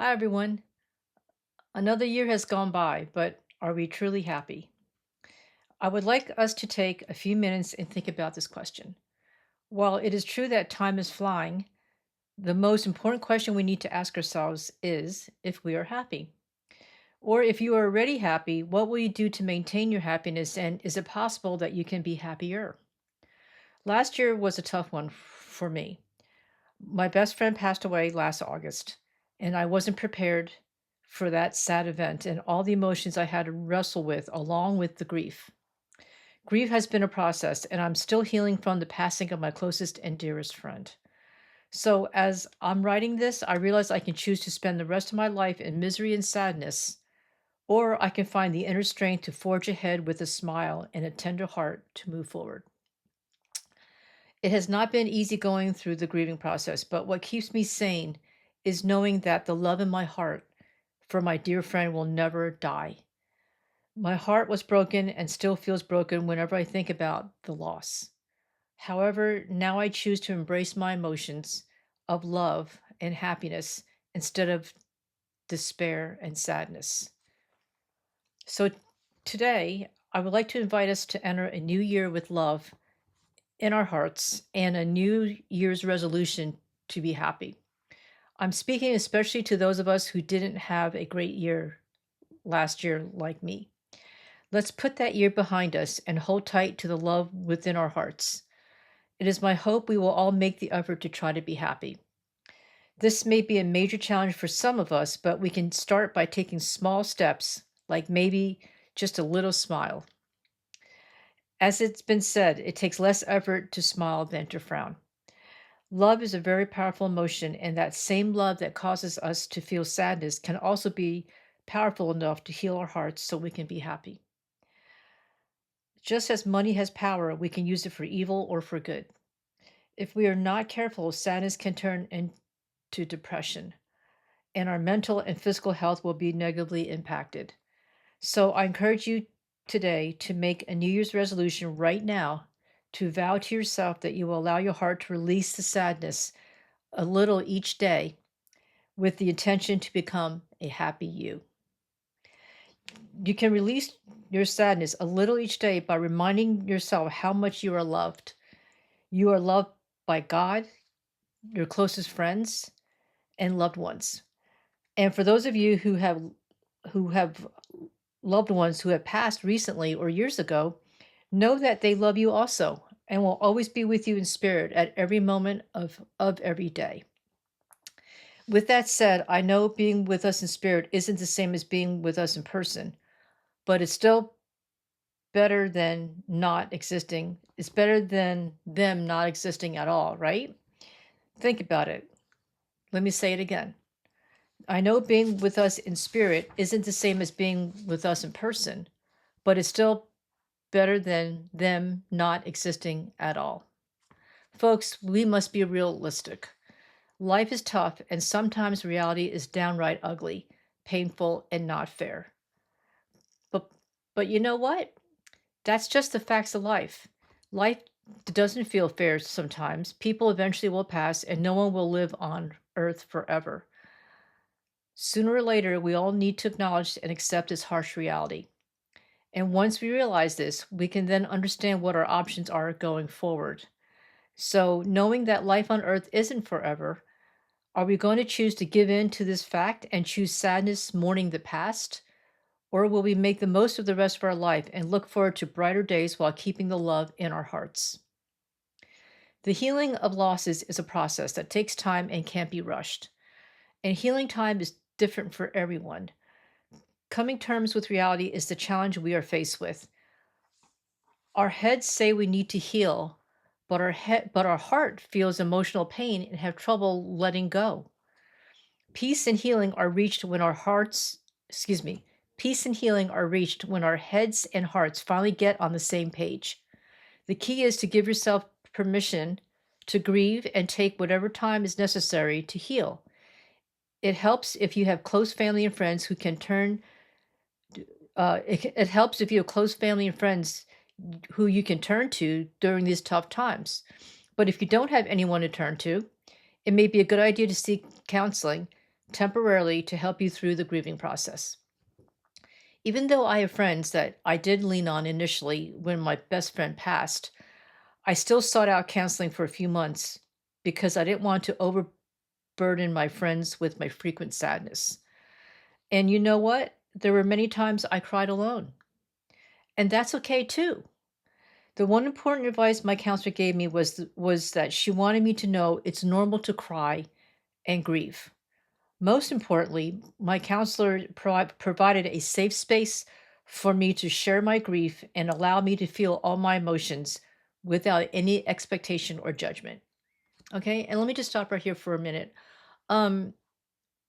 Hi, everyone. Another year has gone by, but are we truly happy? I would like us to take a few minutes and think about this question. While it is true that time is flying, the most important question we need to ask ourselves is if we are happy. Or if you are already happy, what will you do to maintain your happiness? And is it possible that you can be happier? Last year was a tough one for me. My best friend passed away last August, and I wasn't prepared for that sad event and all the emotions I had to wrestle with, along with the grief. Grief has been a process, and I'm still healing from the passing of my closest and dearest friend. So, as I'm writing this, I realize I can choose to spend the rest of my life in misery and sadness, or I can find the inner strength to forge ahead with a smile and a tender heart to move forward. It has not been easy going through the grieving process, but what keeps me sane is knowing that the love in my heart for my dear friend will never die. My heart was broken and still feels broken whenever I think about the loss. However, now I choose to embrace my emotions of love and happiness instead of despair and sadness. So today, I would like to invite us to enter a new year with love in our hearts and a New Year's resolution to be happy. I'm speaking especially to those of us who didn't have a great year last year, like me. Let's put that year behind us and hold tight to the love within our hearts. It is my hope we will all make the effort to try to be happy. This may be a major challenge for some of us, but we can start by taking small steps, like maybe just a little smile. As it's been said, it takes less effort to smile than to frown. Love is a very powerful emotion, and that same love that causes us to feel sadness can also be powerful enough to heal our hearts so we can be happy. Just as money has power, we can use it for evil or for good. If we are not careful, sadness can turn into depression, and our mental and physical health will be negatively impacted. So I encourage you today to make a New Year's resolution right now to vow to yourself that you will allow your heart to release the sadness a little each day with the intention to become a happy you. You can release your sadness a little each day by reminding yourself how much you are loved. You are loved by God, your closest friends, and loved ones. And for those of you who have loved ones who have passed recently or years ago, know that they love you also and will always be with you in spirit at every moment of every day. With that said, I know being with us in spirit isn't the same as being with us in person, but it's still better than not existing. It's better than them not existing at all, right? Think about it. Let me say it again. I know being with us in spirit isn't the same as being with us in person, but it's still better than them not existing at all. Folks, we must be realistic. Life is tough, and sometimes reality is downright ugly, painful, and not fair. But but you know what? That's just the facts of life. Life doesn't feel fair sometimes. People eventually will pass, and no one will live on earth forever. Sooner or later, we all need to acknowledge and accept this harsh reality. And once we realize this, we can then understand what our options are going forward. So, knowing that life on earth isn't forever, are we going to choose to give in to this fact and choose sadness, mourning the past? Or will we make the most of the rest of our life and look forward to brighter days while keeping the love in our hearts? The healing of losses is a process that takes time and can't be rushed. And healing time is different for everyone. Coming terms with reality is the challenge we are faced with. Our heads say we need to heal, but our heart feels emotional pain and have trouble letting go. Peace and healing are reached when our hearts, excuse me, peace and healing are reached when our heads and hearts finally get on the same page. The key is to give yourself permission to grieve and take whatever time is necessary to heal. It helps if you have close family and friends who can turn. It helps if you have close family and friends who you can turn to during these tough times. But if you don't have anyone to turn to, it may be a good idea to seek counseling temporarily to help you through the grieving process. Even though I have friends that I did lean on initially when my best friend passed, I still sought out counseling for a few months because I didn't want to overburden my friends with my frequent sadness. And you know what? There were many times I cried alone, and that's okay too. The one important advice my counselor gave me was that she wanted me to know it's normal to cry and grieve. Most importantly, my counselor provided a safe space for me to share my grief and allow me to feel all my emotions without any expectation or judgment. Okay, and let me just stop right here for a minute. Um,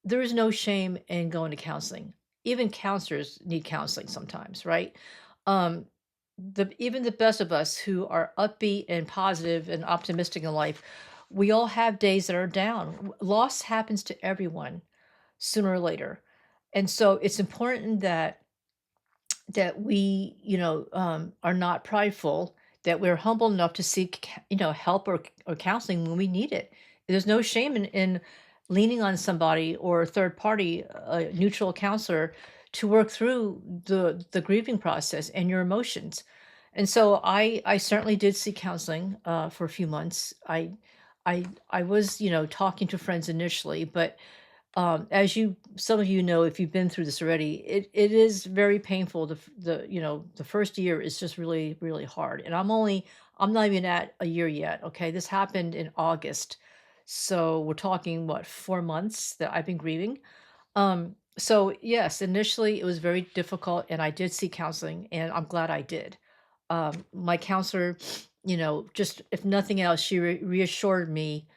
there is no shame in going to counseling. Even counselors need counseling sometimes, right? Um, even the best of us who are upbeat and positive and optimistic in life, we all have days that are down. Loss happens to everyone sooner or later. And so it's important that we, are not prideful, that we're humble enough to seek, help or counseling when we need it. There's no shame in leaning on somebody or a third party, a neutral counselor, to work through the grieving process and your emotions. And so I certainly did seek counseling for a few months. I was, talking to friends initially, but as some of you know, if you've been through this already, it is very painful. The first year is just really, really hard. And I'm not even at a year yet. Okay. This happened in August. So we're talking what, 4 months that I've been grieving. So yes, initially it was very difficult and I did seek counseling and I'm glad I did. My counselor, just if nothing else, she reassured me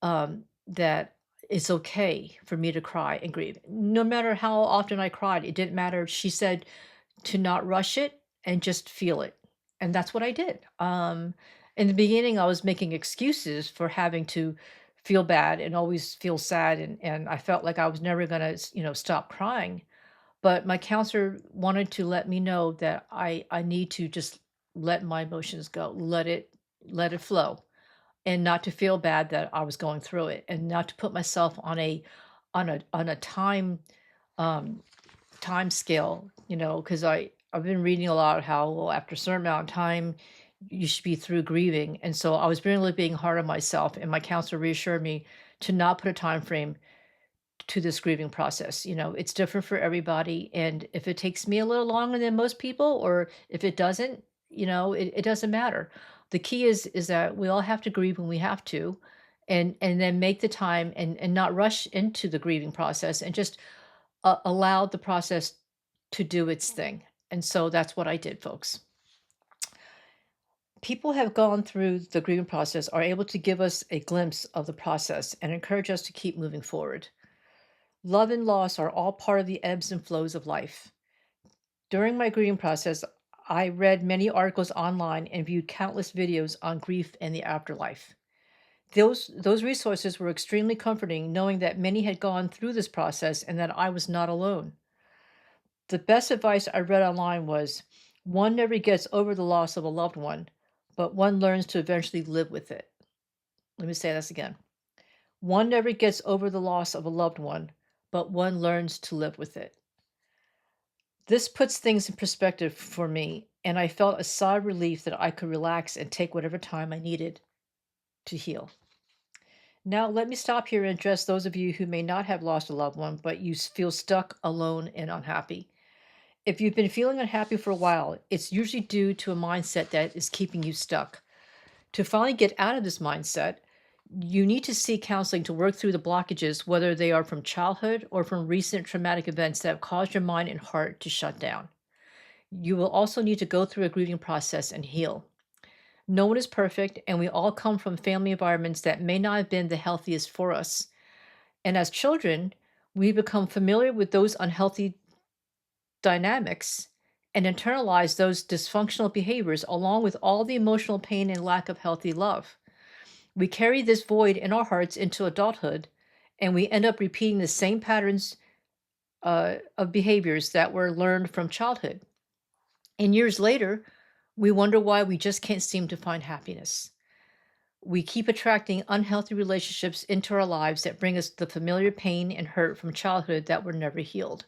that it's okay for me to cry and grieve. No matter how often I cried, it didn't matter. She said to not rush it and just feel it. And that's what I did. In the beginning, I was making excuses for having to feel bad and always feel sad. And I felt like I was never going to, stop crying. But my counselor wanted to let me know that I need to just let my emotions go, let it flow and not to feel bad that I was going through it and not to put myself on a um time scale, because I've been reading a lot how well after a certain amount of time you should be through grieving. And so I was really being hard on myself and my counselor reassured me to not put a time frame to this grieving process. It's different for everybody. And if it takes me a little longer than most people, or if it doesn't, it doesn't matter. The key is that we all have to grieve when we have to, and then make the time and not rush into the grieving process and just allow the process to do its thing. And so that's what I did, folks. People have gone through the grieving process are able to give us a glimpse of the process and encourage us to keep moving forward. Love and loss are all part of the ebbs and flows of life. During my grieving process, I read many articles online and viewed countless videos on grief and the afterlife. Those resources were extremely comforting, knowing that many had gone through this process and that I was not alone. The best advice I read online was one never gets over the loss of a loved one, but one learns to eventually live with it. Let me say this again. One never gets over the loss of a loved one, but one learns to live with it. This puts things in perspective for me, and I felt a sigh of relief that I could relax and take whatever time I needed to heal. Now, let me stop here and address those of you who may not have lost a loved one, but you feel stuck, alone, and unhappy. If you've been feeling unhappy for a while, it's usually due to a mindset that is keeping you stuck. To finally get out of this mindset, you need to seek counseling to work through the blockages, whether they are from childhood or from recent traumatic events that have caused your mind and heart to shut down. You will also need to go through a grieving process and heal. No one is perfect, and we all come from family environments that may not have been the healthiest for us. And as children, we become familiar with those unhealthy dynamics and internalize those dysfunctional behaviors along with all the emotional pain and lack of healthy love. We carry this void in our hearts into adulthood, and we end up repeating the same patterns of behaviors that were learned from childhood. And years later, we wonder why we just can't seem to find happiness. We keep attracting unhealthy relationships into our lives that bring us the familiar pain and hurt from childhood that were never healed.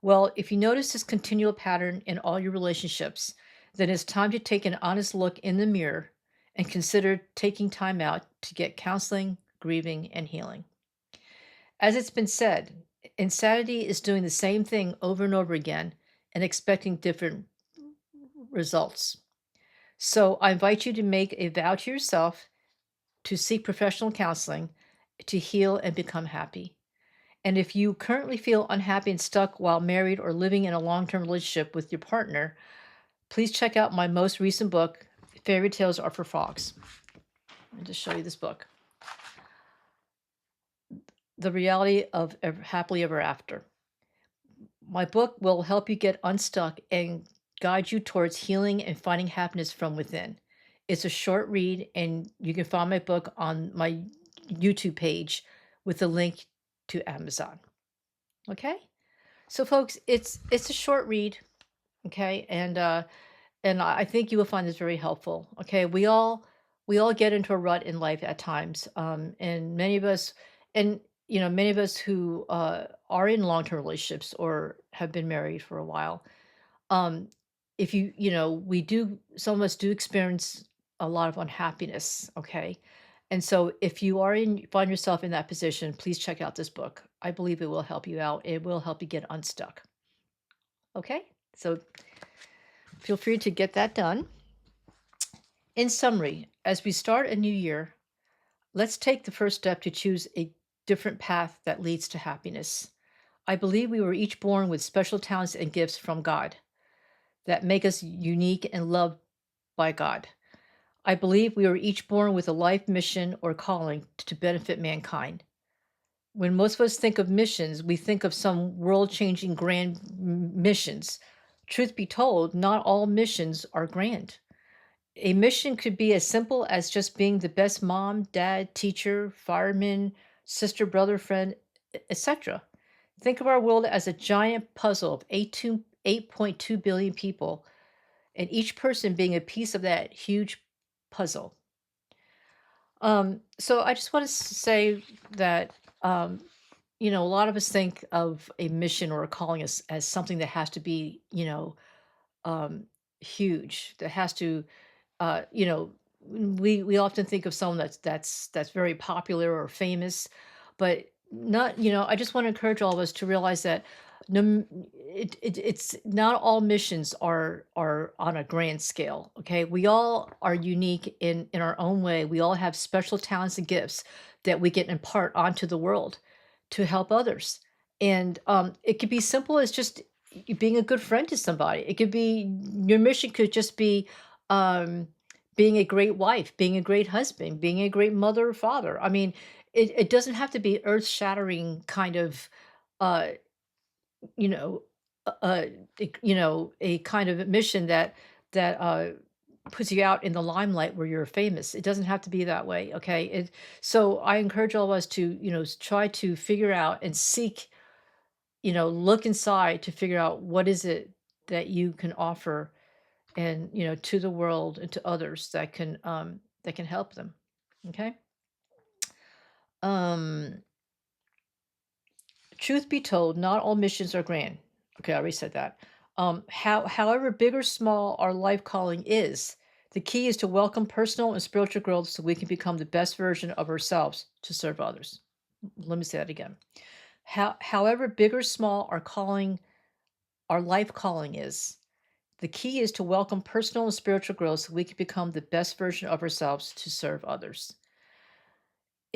Well, if you notice this continual pattern in all your relationships, then it's time to take an honest look in the mirror and consider taking time out to get counseling, grieving, and healing. As it's been said, insanity is doing the same thing over and over again and expecting different results. So I invite you to make a vow to yourself to seek professional counseling to heal and become happy. And if you currently feel unhappy and stuck while married or living in a long term relationship with your partner, please check out my most recent book, Fairy Tales Are for Frogs. I'll just show you this book, The Reality of Happily Ever After. My book will help you get unstuck and guide you towards healing and finding happiness from within. It's a short read, and you can find my book on my YouTube page with a link to Amazon. Okay? So folks, it's a short read, okay? And I think you will find this very helpful. Okay? We all get into a rut in life at times. And many of us and many of us who are in long-term relationships or have been married for a while, um, if we do, some of us do experience a lot of unhappiness, okay? And so if you find yourself in that position, please check out this book. I believe it will help you out. It will help you get unstuck. Okay? So feel free to get that done. In summary, as we start a new year, let's take the first step to choose a different path that leads to happiness. I believe we were each born with special talents and gifts from God that make us unique and loved by God. I believe we were each born with a life mission or calling to benefit mankind. When most of us think of missions, we think of some world changing grand missions. Truth be told, not all missions are grand. A mission could be as simple as just being the best mom, dad, teacher, fireman, sister, brother, friend, etc. Think of our world as a giant puzzle of 8.2 billion people, and each person being a piece of that huge puzzle. So I just want to say that a lot of us think of a mission or a calling as something that has to be, um, huge. That has to, we often think of someone that's very popular or famous, but not. I just want to encourage all of us to realize that no, it's not all missions are on a grand scale. Okay, we all are unique in our own way. We all have special talents and gifts that we can impart onto the world to help others. And it could be simple as just being a good friend to somebody. It could be your mission could just be um, being a great wife, being a great husband, being a great mother or father. I mean, it doesn't have to be earth shattering kind of, uh, you know, a kind of mission that puts you out in the limelight where you're famous. It doesn't have to be that way. Okay. So I encourage all of us to, try to figure out and seek, look inside to figure out what is it that you can offer and, to the world and to others that can help them. Okay. Um, Truth be told, not all missions are grand. Okay, I already said that. However big or small our life calling is, the key is to welcome personal and spiritual growth so we can become the best version of ourselves to serve others. Let me say that again. However big or small our life calling is, the key is to welcome personal and spiritual growth so we can become the best version of ourselves to serve others.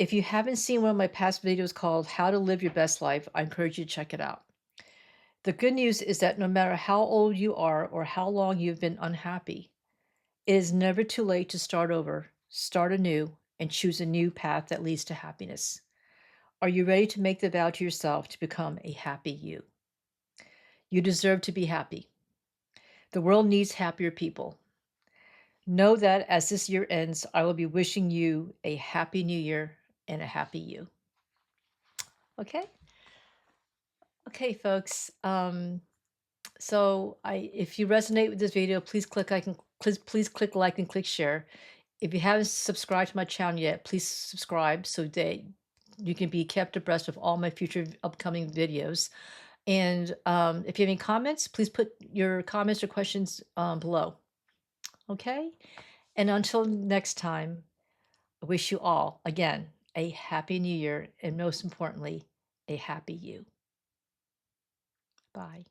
If you haven't seen one of my past videos called How to Live Your Best Life, I encourage you to check it out. The good news is that no matter how old you are or how long you've been unhappy, it is never too late to start over, start anew, and choose a new path that leads to happiness. Are you ready to make the vow to yourself to become a happy you? You deserve to be happy. The world needs happier people. Know that as this year ends, I will be wishing you a happy new year and a happy you. Okay? Okay, folks. So if you resonate with this video, please click like and please click like and click share. If you haven't subscribed to my channel yet, please subscribe so that you can be kept abreast of all my future upcoming videos. And if you have any comments, please put your comments or questions below. Okay? And until next time, I wish you all, again, a happy new year and most importantly, a happy you. Bye.